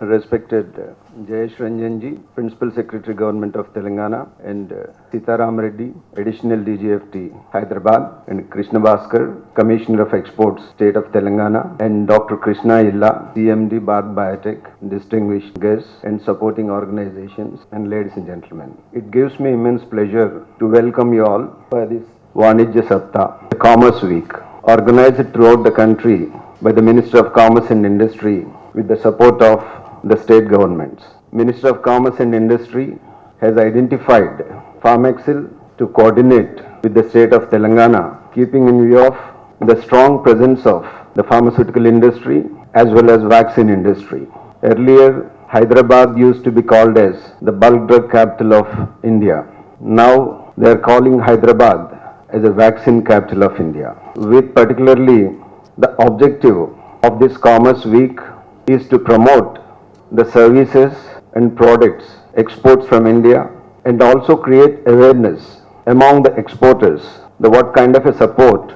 Respected Jayesh Ranjanji, Principal Secretary Government of Telangana, and Sitaram Reddy, Additional DGFT Hyderabad, and Krishna Bhaskar, Commissioner of Exports, State of Telangana, and Dr. Krishna Illa, CMD Bharat Biotech, distinguished guests and supporting organizations, and ladies and gentlemen. It gives me immense pleasure to welcome you all for this Vanijya Saptah, the Commerce Week, organized throughout the country by the Minister of Commerce and Industry with the support of the state governments. Minister of Commerce and Industry has identified Pharmexcil to coordinate with the state of Telangana, keeping in view of the strong presence of the pharmaceutical industry as well as vaccine industry. Earlier, Hyderabad used to be called as the bulk drug capital of India. Now they are calling Hyderabad as a vaccine capital of India, with particularly the objective of this Commerce Week is to promote the services and products exports from India and also create awareness among the exporters, the what kind of a support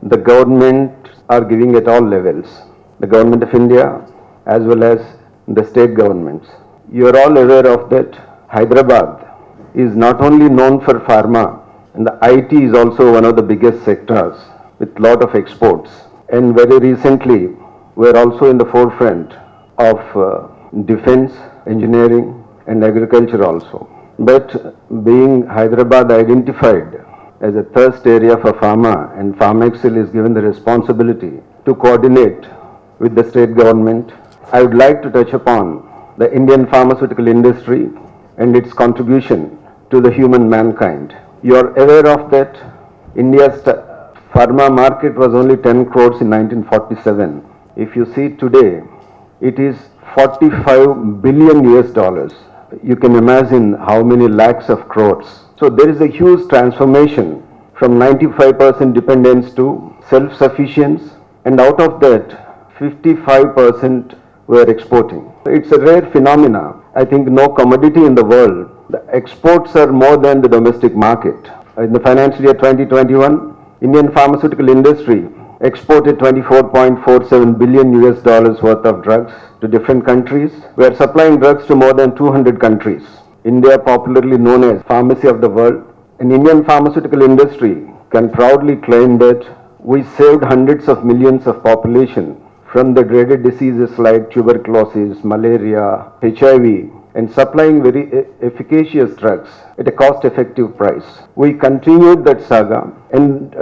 the government are giving at all levels, the government of India as well as the state governments. You are all aware of that Hyderabad is not only known for pharma, and the IT is also one of the biggest sectors with lot of exports. And very recently, we are also in the forefront of defense, engineering, and agriculture also. But being Hyderabad identified as a thirst area for pharma, and Pharmexcil is given the responsibility to coordinate with the state government, I would like to touch upon the Indian pharmaceutical industry and its contribution to the human mankind. You are aware of that India's pharma market was only 10 crores in 1947. If you see today, it is 45 billion US dollars. You can imagine how many lakhs of crores. So there is a huge transformation from 95% dependence to self-sufficiency, and out of that, 55% were exporting. It's a rare phenomena. I think no commodity in the world, the exports are more than the domestic market. In the financial year 2021, Indian pharmaceutical industry exported 24.47 billion US dollars worth of drugs to different countries. We are supplying drugs to more than 200 countries. India, popularly known as pharmacy of the world, an Indian pharmaceutical industry can proudly claim that we saved hundreds of millions of population from the dreaded diseases like tuberculosis, malaria, HIV, and supplying very efficacious drugs at a cost-effective price. We continued that saga, and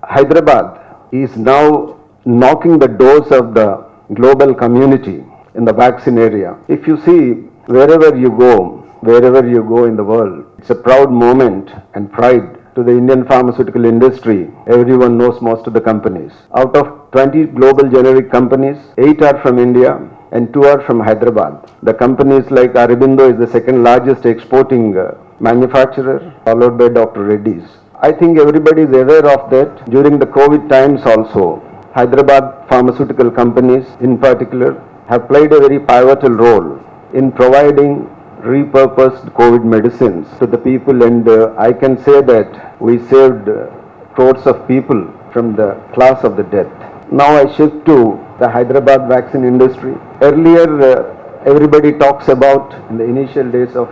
Hyderabad is now knocking the doors of the global community in the vaccine area. If you see, wherever you go in the world, it's a proud moment and pride to the Indian pharmaceutical industry. Everyone knows most of the companies. Out of 20 global generic companies, 8 are from India and 2 are from Hyderabad. The companies like Aurobindo is the second largest exporting manufacturer, followed by Dr. Reddy's. I think everybody is aware of that. During the COVID times also, Hyderabad pharmaceutical companies in particular have played a very pivotal role in providing repurposed COVID medicines to the people, and I can say that we saved crores of people from the class of the death. Now I shift to the Hyderabad vaccine industry. Earlier, everybody talks about in the initial days of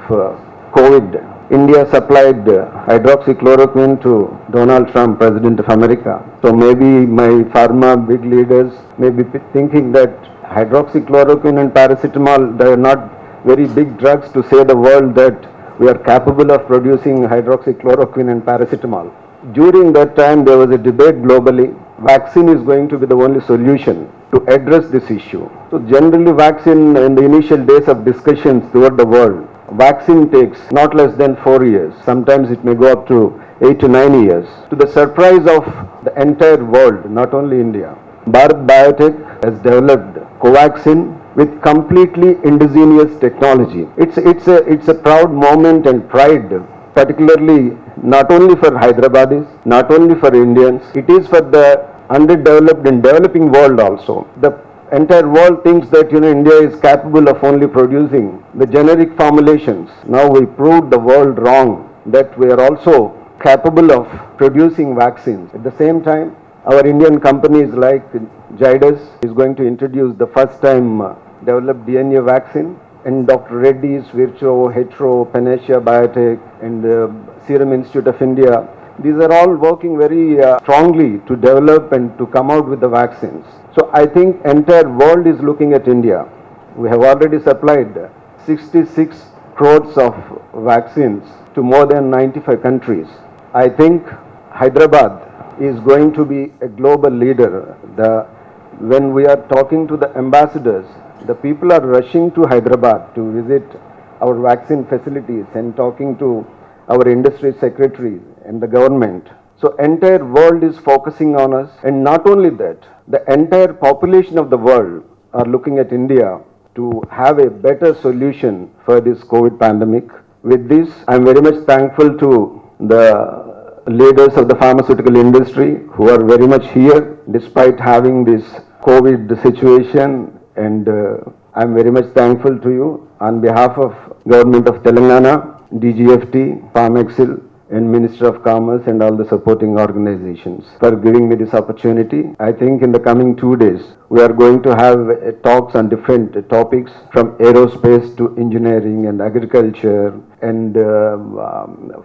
COVID, India supplied hydroxychloroquine to Donald Trump, President of America. So maybe my pharma big leaders may be thinking that hydroxychloroquine and paracetamol, they are not very big drugs to say the world that we are capable of producing hydroxychloroquine and paracetamol. During that time, there was a debate globally. Vaccine is going to be the only solution to address this issue. So generally, vaccine in the initial days of discussions throughout the world, vaccine takes not less than 4 years. Sometimes it may go up to 8 to 9 years. To the surprise of the entire world, not only India, Bharat Biotech has developed Covaxin with completely indigenous technology. It's a proud moment and pride, particularly not only for Hyderabadis, not only for Indians, it is for the underdeveloped and developing world also. The entire world thinks that India is capable of only producing the generic formulations. Now we proved the world wrong, that we are also capable of producing vaccines. At the same time, our Indian companies like Zydus is going to introduce the first time developed DNA vaccine, and Dr. Reddy's, Virchow, Hetero, Panacea Biotech, and Serum Institute of India. These are all working very strongly to develop and to come out with the vaccines. So I think entire world is looking at India. We have already supplied 66 crores of vaccines to more than 95 countries. I think Hyderabad is going to be a global leader. When we are talking to the ambassadors, the people are rushing to Hyderabad to visit our vaccine facilities and talking to our industry secretaries and the government. So entire world is focusing on us, and not only that, the entire population of the world are looking at India to have a better solution for this COVID pandemic. With this, I am very much thankful to the leaders of the pharmaceutical industry who are very much here despite having this COVID situation, and I am very much thankful to you on behalf of Government of Telangana, DGFT, Pharmexil, and Minister of Commerce and all the supporting organizations for giving me this opportunity. I think in the coming 2 days, we are going to have talks on different topics from aerospace to engineering and agriculture and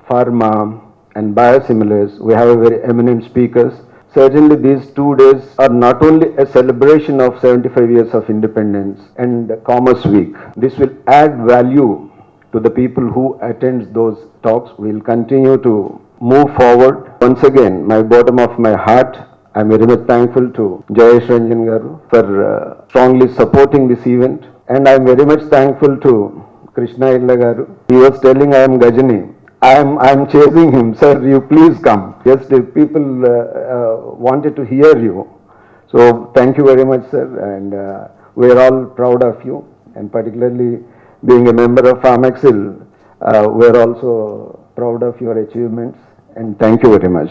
pharma and biosimilars. We have a very eminent speakers. Certainly these 2 days are not only a celebration of 75 years of independence and Commerce Week. This will add value to the people who attend those talks. We will continue to move forward. Once again, my bottom of my heart, I am very much thankful to Jayesh Ranjan Garu for strongly supporting this event. And I am very much thankful to Krishna Illa Garu. He was telling I am Gajani. I am chasing him. Sir, you please come. Yes, the people wanted to hear you. So thank you very much, sir. And we are all proud of you. And particularly being a member of Pharmexil, we are also proud of your achievements. And thank you very much.